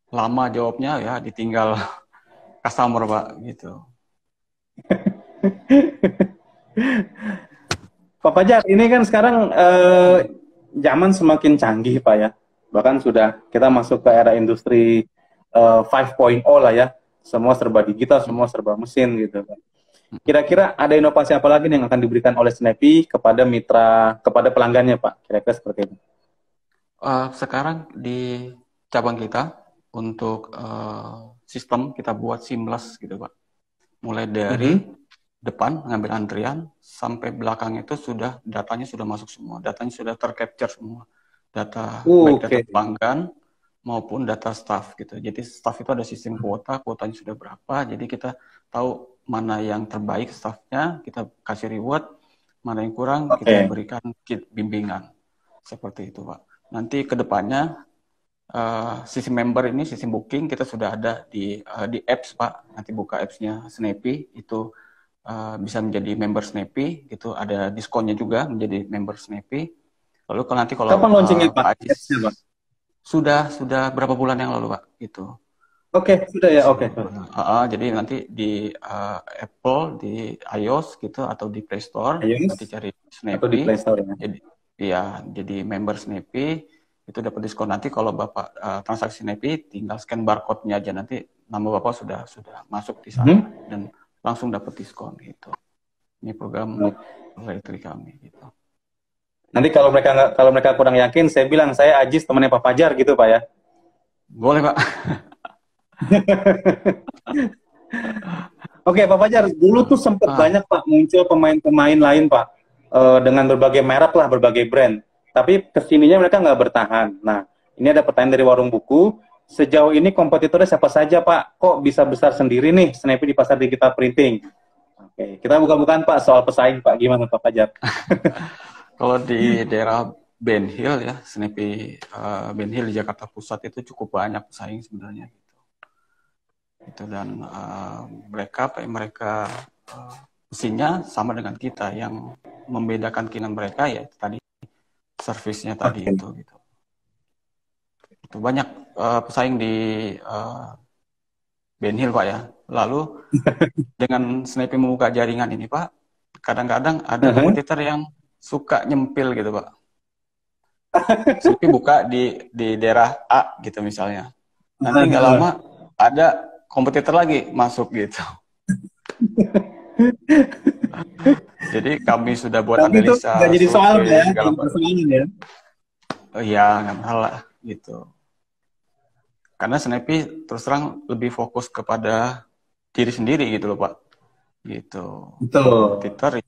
lama jawabnya ya ditinggal customer Pak gitu. Pak Fajar, ini kan sekarang zaman semakin canggih Pak ya. Bahkan sudah kita masuk ke era industri 5.0 lah ya. Semua serba digital, semua serba mesin gitu kan. Kira-kira ada inovasi apa lagi yang akan diberikan oleh Snappy kepada mitra, kepada pelanggannya Pak? Kira-kira seperti itu. Sekarang di cabang kita untuk sistem kita buat seamless gitu Pak. Mulai dari depan ngambil antrian sampai belakang itu sudah datanya sudah masuk semua, datanya sudah tercapture semua, data baik data pelanggan maupun data staff gitu. Jadi staff itu ada sistem kuota, kuotanya sudah berapa, jadi kita tahu mana yang terbaik staffnya, kita kasih reward, mana yang kurang kita berikan bimbingan seperti itu Pak. Nanti kedepannya sistem member ini, sistem booking kita sudah ada di apps Pak. Nanti buka appsnya Snappy itu bisa menjadi member Snappy, gitu. Ada diskonnya juga menjadi member Snappy. Lalu kalau nanti kalau kapan launchingnya Pak? Sudah berapa bulan yang lalu Pak? Gitu. Sudah ya, jadi nanti di Apple, di iOS gitu atau di Play Store, nanti cari Snappy. Atau di Play Store ya. Jadi member Snappy itu dapat diskon. Nanti kalau Bapak transaksi Snappy tinggal scan barcode-nya aja, nanti nama Bapak sudah masuk di sana dan langsung dapat diskon gitu. Ini program loyalty kami gitu. Nanti kalau mereka kurang yakin, saya bilang saya Ajis temannya Pak Fajar gitu Pak ya. Boleh Pak. Oke Pak Fajar, dulu tuh sempat banyak Pak muncul pemain-pemain lain Pak dengan berbagai merek lah, berbagai brand. Tapi kesininya mereka nggak bertahan. Nah, ini ada pertanyaan dari Warung Buku. Sejauh ini kompetitornya siapa saja Pak? Kok bisa besar sendiri nih Snappy di pasar digital printing? Oke, kita buka-bukaan Pak soal pesaing Pak. Gimana Pak Fajar? Kalau di daerah Ben Hill ya, Snappy Ben Hill di Jakarta Pusat itu cukup banyak pesaing sebenarnya gitu. Dan mereka mesinnya sama dengan kita. Yang membedakan kinan mereka ya tadi servisnya tadi itu gitu. Itu banyak pesaing di Ben Hill Pak ya. Lalu dengan Snappy membuka jaringan ini Pak, kadang-kadang ada kompetitor yang suka nyempil gitu Pak. Snappy buka di daerah A gitu misalnya. Nanti nggak lama ada kompetitor lagi masuk gitu. Jadi kami sudah buat analisa. Nggak jadi soal ya? Iya, nggak masalah gitu. Karena Snappy terus terang lebih fokus kepada diri sendiri gitu loh Pak. Gitu. Betul. Kompetitor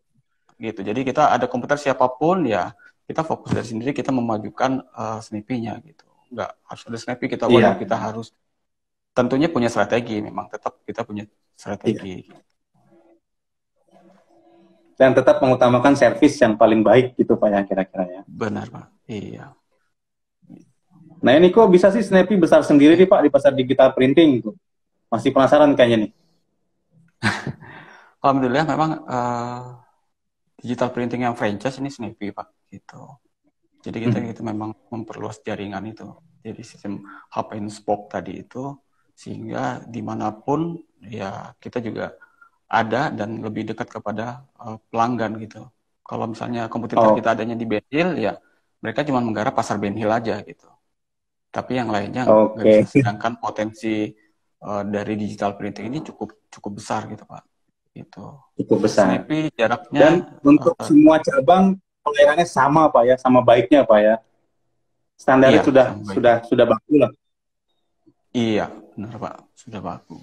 gitu. Jadi kita ada kompetitor siapapun ya, kita fokus dari sendiri, kita memajukan Snappy-nya gitu. Nggak harus ada Snappy kita buat, kita harus tentunya punya strategi, memang tetap kita punya strategi. Dan tetap mengutamakan servis yang paling baik gitu Pak ya kira-kira ya. Benar Pak, iya. Nah ini kok bisa sih Snappy besar sendiri nih Pak di pasar digital printing gitu? Masih penasaran kayaknya nih. Alhamdulillah memang digital printing yang franchise ini Snappy Pak gitu. Jadi kita memang memperluas jaringan itu. Jadi sistem hub and spoke tadi itu, sehingga dimanapun ya kita juga ada dan lebih dekat kepada pelanggan gitu. Kalau misalnya kompetitor kita adanya di Ben Hill ya mereka cuma menggarap pasar Ben Hill aja gitu. Tapi yang lainnya nggak bisa. Sedangkan potensi dari digital printing ini cukup besar gitu Pak. Gitu. Cukup besar. Snappy jaraknya. Dan untuk semua cabang pelayanannya sama Pak ya, sama baiknya Pak ya. Standarnya sudah baku lah. Iya, benar Pak, sudah baku.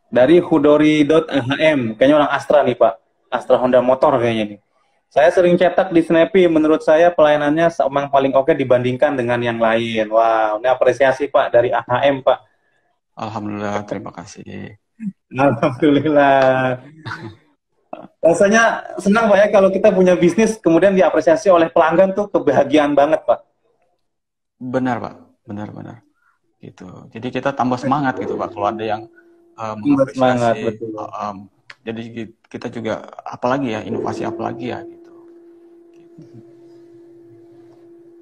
Dari hudori.ahm, kayaknya orang Astra nih Pak. Astra Honda Motor kayaknya nih. Saya sering cetak di Snappy, menurut saya pelayanannya memang paling oke dibandingkan dengan yang lain. Wow, ini apresiasi Pak dari AHM Pak. Alhamdulillah, terima kasih. Alhamdulillah. Rasanya senang Pak ya kalau kita punya bisnis kemudian diapresiasi oleh pelanggan tuh kebahagiaan banget Pak. Benar Pak, benar-benar. Gitu. Jadi kita tambah semangat gitu Pak kalau ada yang mengapresiasi. Semangat, betul. Jadi kita juga apalagi ya, inovasi apalagi ya gitu.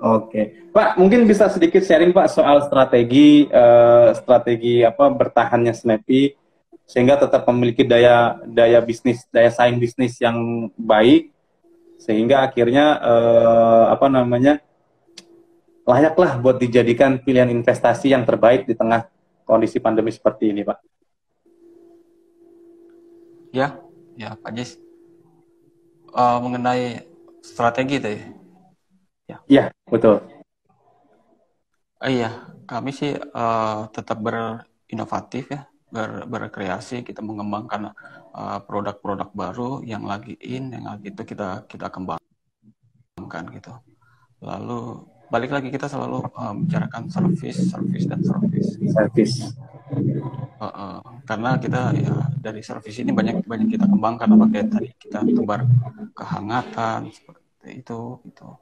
Oke, Pak, mungkin bisa sedikit sharing Pak soal strategi apa bertahannya Snappy sehingga tetap memiliki daya bisnis, daya saing bisnis yang baik sehingga akhirnya apa namanya layaklah buat dijadikan pilihan investasi yang terbaik di tengah kondisi pandemi seperti ini, Pak. Ya, ya Pak Jis. Mengenai strategi tadi. Ya, betul. Iya, kami sih tetap berinovatif ya, berkreasi, kita mengembangkan produk-produk baru yang lagi yang lagi itu kita kembangkan gitu. Lalu balik lagi kita selalu bicarakan service dan service. Karena kita ya dari service ini banyak kita kembangkan, apa kayak tadi kita tebar kehangatan seperti itu gitu.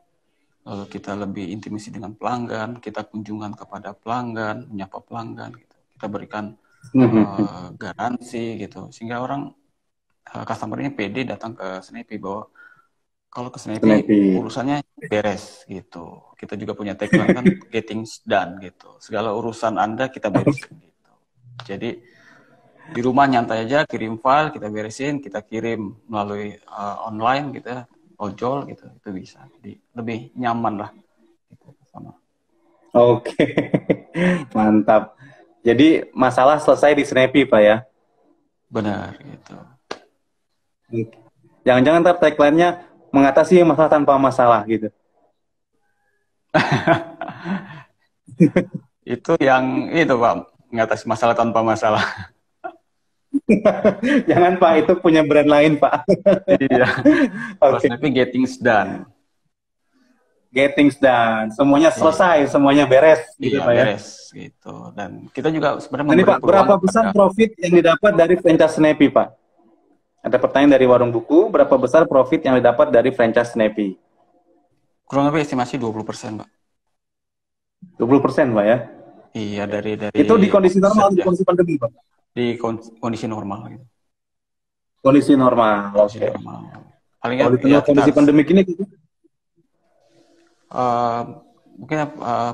Lalu kita lebih intimasi dengan pelanggan, kita kunjungan kepada pelanggan, menyapa pelanggan, gitu. Kita berikan garansi gitu, sehingga orang customer-nya pede datang ke Snappy bahwa kalau ke Snappy urusannya beres gitu. Kita juga punya tagline kan getting done gitu. Segala urusan Anda kita beresin gitu. Jadi di rumah nyantai aja, kirim file kita beresin, kita kirim melalui online gitu ya. Ojol gitu, itu bisa. Jadi lebih nyaman lah gitu, sama. Oke, mantap. Jadi masalah selesai di Snappy Pak ya? Benar gitu. Jangan-jangan ntar tagline-nya mengatasi masalah tanpa masalah gitu. Itu yang itu Pak, mengatasi masalah tanpa masalah. Jangan Pak, itu punya brand lain Pak. Iya. Okay. Tapi getting done. Getting done. Semuanya selesai, semuanya beres. Gitu, iya, Pak, beres ya? Gitu. Dan kita juga sebenarnya memberi Pak, berapa besar profit yang didapat dari franchise Snappy Pak? Ada pertanyaan dari Warung Buku, berapa besar profit yang didapat dari franchise Snappy? Kurang lebih estimasi 20% Pak. 20% Pak ya? Iya, dari itu di kondisi normal, di kondisi pandemi Pak? Di kondisi normal gitu. Kondisi normal. Kondisi normal. Paling kalau di tengah kondisi pandemi ini gitu? Mungkin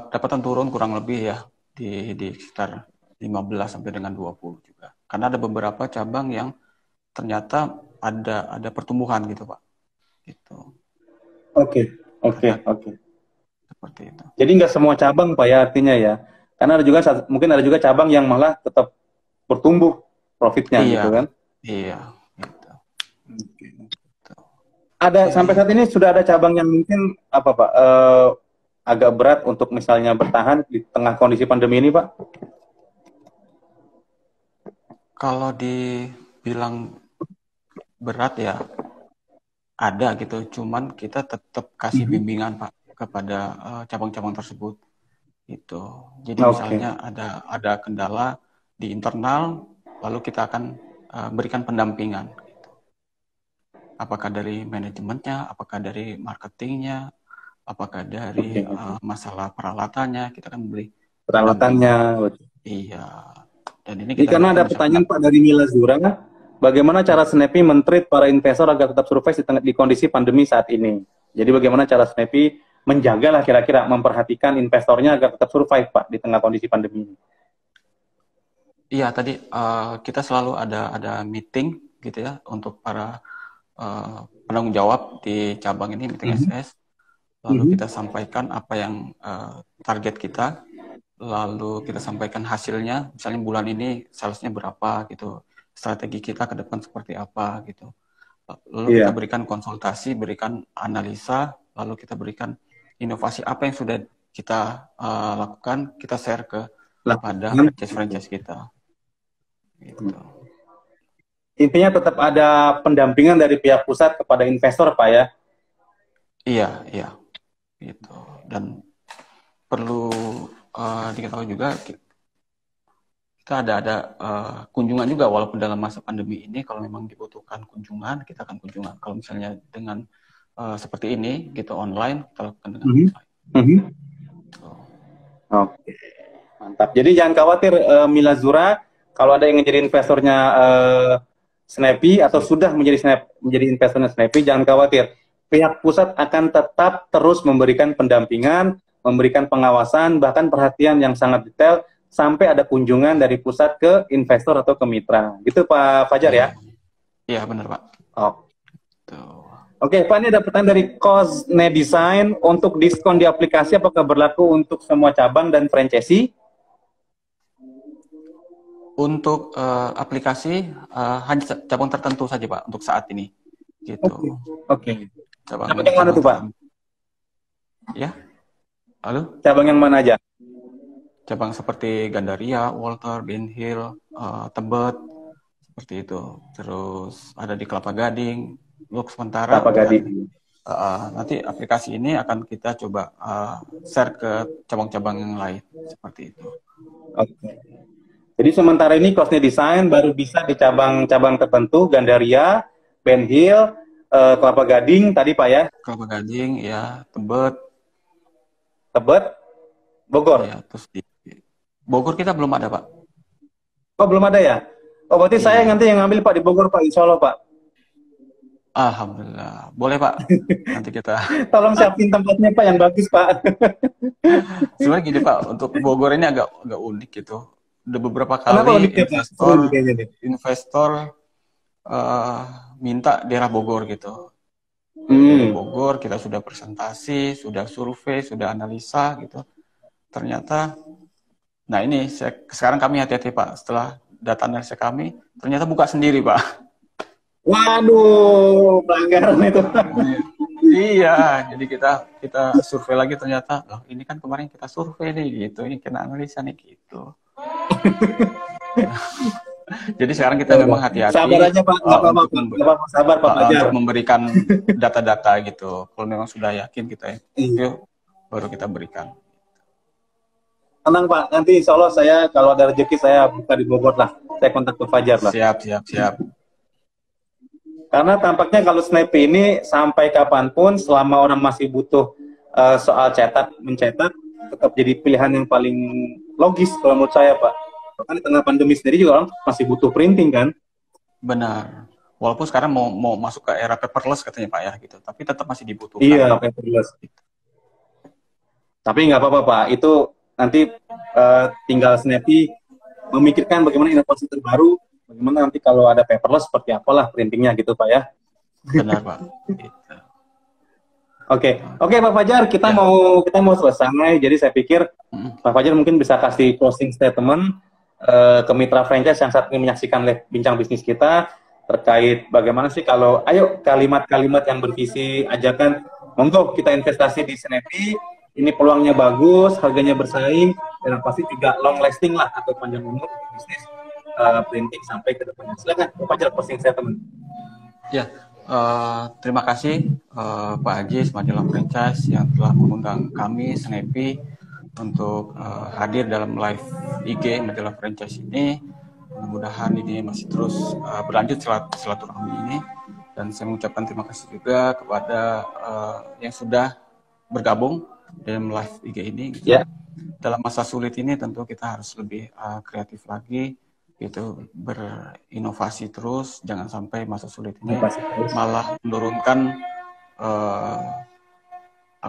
pendapatan turun kurang lebih ya di sekitar 15 sampai dengan 20 juga. Karena ada beberapa cabang yang ternyata ada pertumbuhan gitu Pak. Gitu. Oke. Seperti itu. Jadi nggak semua cabang Pak ya artinya ya. Karena mungkin ada juga cabang yang malah tetap bertumbuh profitnya gitu kan? Iya. Gitu. Ada sampai saat ini sudah ada cabang yang mungkin apa Pak agak berat untuk misalnya bertahan di tengah kondisi pandemi ini Pak? Kalau dibilang berat ya ada gitu, cuman kita tetap kasih bimbingan Pak kepada cabang-cabang tersebut gitu. Jadi misalnya ada kendala di internal, lalu kita akan berikan pendampingan. Gitu. Apakah dari manajemennya, apakah dari marketingnya, apakah dari masalah peralatannya, kita akan beli peralatannya. Iya. Dan ini karena ada pertanyaan Pak dari Mila Zura, bagaimana cara Snappy men-treat para investor agar tetap survive di kondisi pandemi saat ini? Jadi bagaimana cara Snappy menjaga lah kira-kira memperhatikan investornya agar tetap survive Pak di tengah kondisi pandemi ini? Iya, tadi kita selalu ada meeting gitu ya untuk para penanggung jawab di cabang ini, meeting SS. Lalu kita sampaikan apa yang target kita, lalu kita sampaikan hasilnya, misalnya bulan ini salesnya berapa gitu, strategi kita ke depan seperti apa gitu. Lalu kita berikan konsultasi, berikan analisa, lalu kita berikan inovasi apa yang sudah kita lakukan, kita share kepada franchise kita. Gitu. intinya tetap ada pendampingan dari pihak pusat kepada investor, Pak ya? Iya, iya, gitu. Dan perlu diketahui juga kita ada kunjungan juga, walaupun dalam masa pandemi ini kalau memang dibutuhkan kunjungan kita akan kunjungan. Kalau misalnya dengan seperti ini gitu online, kita lakukan dengan online. Oke, mantap. Jadi jangan khawatir Milazura, kalau ada yang menjadi investornya Snappy atau sudah menjadi investornya Snappy, jangan khawatir. Pihak pusat akan tetap terus memberikan pendampingan, memberikan pengawasan, bahkan perhatian yang sangat detail sampai ada kunjungan dari pusat ke investor atau ke mitra. Gitu Pak Fajar ya? Iya, benar Pak. Oke, Pak, ini ada pertanyaan dari Cosne Design. Untuk diskon di aplikasi apakah berlaku untuk semua cabang dan franchisee? Untuk aplikasi hanya cabang tertentu saja Pak untuk saat ini. Gitu. Oke. Cabang yang mana tuh Pak? Ya. Halo? Cabang yang mana aja? Cabang seperti Gandaria, Walter, Ben Hill, Tebet, seperti itu. Terus ada di Kelapa Gading. Untuk sementara Kelapa Gading. Nanti aplikasi ini akan kita coba share ke cabang-cabang yang lain, seperti itu. Oke. Jadi sementara ini Cosne Design baru bisa di cabang-cabang tertentu, Gandaria, Ben Hill, Kelapa Gading tadi Pak ya? Kelapa Gading, ya, Tebet, Bogor. Ya, terus di Bogor kita belum ada Pak. Oh belum ada ya? Oh berarti saya nanti yang ngambil Pak di Bogor Pak, insya Allah Pak. Alhamdulillah, boleh Pak. Nanti kita. Tolong siapin tempatnya Pak yang bagus Pak. Sebenarnya gini Pak, untuk Bogor ini agak unik gitu. Udah beberapa kali investor minta daerah Bogor gitu. Dari Bogor kita sudah presentasi, sudah survei, sudah analisa gitu. Ternyata, nah ini sekarang kami hati-hati Pak. Setelah data analisa kami, ternyata buka sendiri Pak. Waduh, pelanggaran itu. Iya, jadi kita survei lagi ternyata, loh ini kan kemarin kita survei nih gitu, ini kena analisa nih gitu. Jadi sekarang kita memang hati-hati. Sabar aja Pak, nggak apa-apa, sabar Pak untuk memberikan data-data gitu. Kalau memang sudah yakin kita itu baru kita berikan. Tenang Pak, nanti insya Allah saya kalau ada rezeki saya buka di Bogor lah, saya kontak ke Fajar lah. Siap. Karena tampaknya kalau Snappy ini sampai kapanpun selama orang masih butuh soal mencetak tetap jadi pilihan yang paling logis kalau menurut saya Pak. Karena di tengah pandemi sendiri juga orang masih butuh printing kan? Benar. Walaupun sekarang mau masuk ke era paperless katanya Pak ya gitu, tapi tetap masih dibutuhkan. Iya, paperless. Tapi nggak apa-apa Pak, itu nanti tinggal Snappy memikirkan bagaimana inovasi terbaru. Bagaimana nanti kalau ada paperless seperti apalah printingnya gitu Pak ya? Benar Pak. Oke Pak Fajar, kita mau selesai. Jadi saya pikir Pak Fajar mungkin bisa kasih closing statement ke mitra franchise yang saat ini menyaksikan live bincang bisnis kita terkait bagaimana sih kalau kalimat-kalimat yang bervisi ajakan monggo kita investasi di Snappy. Ini peluangnya bagus, harganya bersaing, dan pasti juga long lasting lah atau panjang umur bisnis printing sampai ke depannya. Silakan Pak Fajar closing statement. Ya, terima kasih Pak Ajis, Majalah Franchise yang telah mengundang kami Snappy untuk hadir dalam live IG Majalah Franchise ini. Mudah-mudahan ini masih terus berlanjut silaturahmi ini, dan saya mengucapkan terima kasih juga kepada yang sudah bergabung dalam live IG ini. Gitu. Dalam masa sulit ini tentu kita harus lebih kreatif lagi. Itu berinovasi terus, jangan sampai masa sulit ini malah menurunkan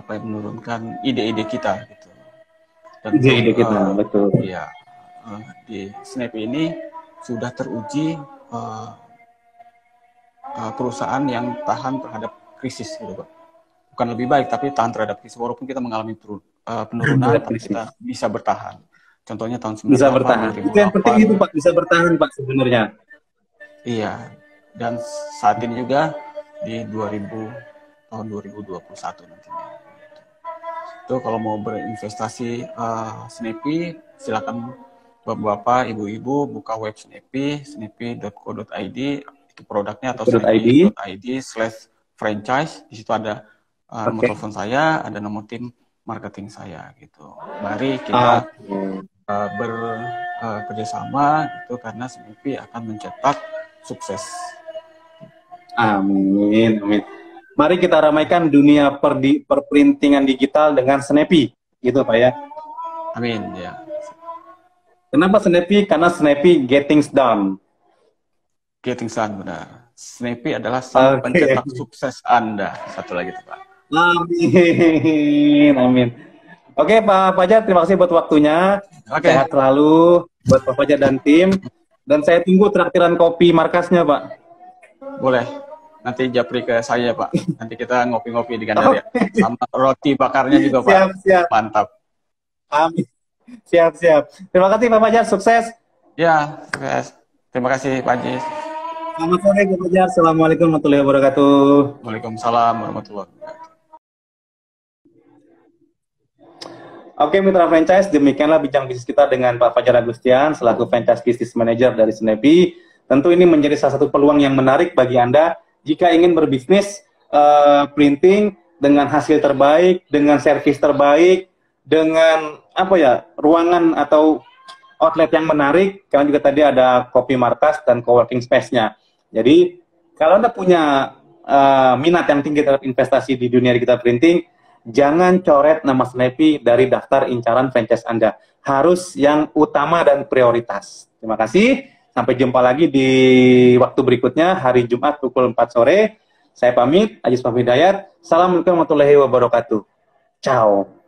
menurunkan ide-ide kita gitu. Dan ide-ide kita betul. Ya, di Snappy ini sudah teruji perusahaan yang tahan terhadap krisis gitu Pak. Bukan lebih baik tapi tahan terhadap krisis, walaupun kita mengalami penurunan tapi kita bisa bertahan. Contohnya tahun 98, bisa bertahan. Itu yang penting itu Pak, bisa bertahan Pak sebenarnya. Iya. Dan saat ini juga di tahun 2021 nantinya. Itu kalau mau berinvestasi Snappy, silakan Bapak-bapak, ibu-ibu buka web Snappy, snappy.co.id, itu produknya atau .id. snappy.id/franchise. Di situ ada nomor telepon saya, ada nomor tim marketing saya gitu. Mari kita bekerjasama gitu karena Snappy akan mencetak sukses. Amin, amin. Mari kita ramaikan dunia perprintingan digital dengan Snappy, gitu Pak ya. Amin ya. Kenapa Snappy? Karena Snappy getting done. Getting done, benar. Snappy adalah sang pencetak sukses Anda. Satu lagi tuh Pak. Amin, amin. Oke Pak Fajar, terima kasih buat waktunya. Sehat selalu buat Pak Fajar dan tim. Dan saya tunggu traktiran kopi markasnya Pak. Boleh. Nanti japri ke saya Pak. Nanti kita ngopi-ngopi di Gandaria. Sama roti bakarnya juga Pak. Siap, siap. Mantap. Amin. Siap, siap. Terima kasih Pak Fajar, sukses. Ya, sukses. Terima kasih Pak Jis. Selamat sore Pak Fajar. Assalamualaikum warahmatullahi wabarakatuh. Waalaikumsalam warahmatullahi wabarakatuh. Oke mitra franchise, demikianlah bincang bisnis kita dengan Pak Fajar Agustian selaku franchise business manager dari Snappy. Tentu ini menjadi salah satu peluang yang menarik bagi Anda jika ingin berbisnis printing dengan hasil terbaik, dengan servis terbaik, dengan ruangan atau outlet yang menarik. Karena juga tadi ada kopi markas dan coworking space-nya. Jadi kalau Anda punya minat yang tinggi terhadap investasi di dunia digital printing, jangan coret nama Snappy dari daftar incaran franchise Anda. Harus yang utama dan prioritas. Terima kasih. Sampai jumpa lagi di waktu berikutnya, hari Jumat pukul 4 sore. Saya pamit, Ajis Hidayat. Assalamualaikum warahmatullahi wabarakatuh. Ciao.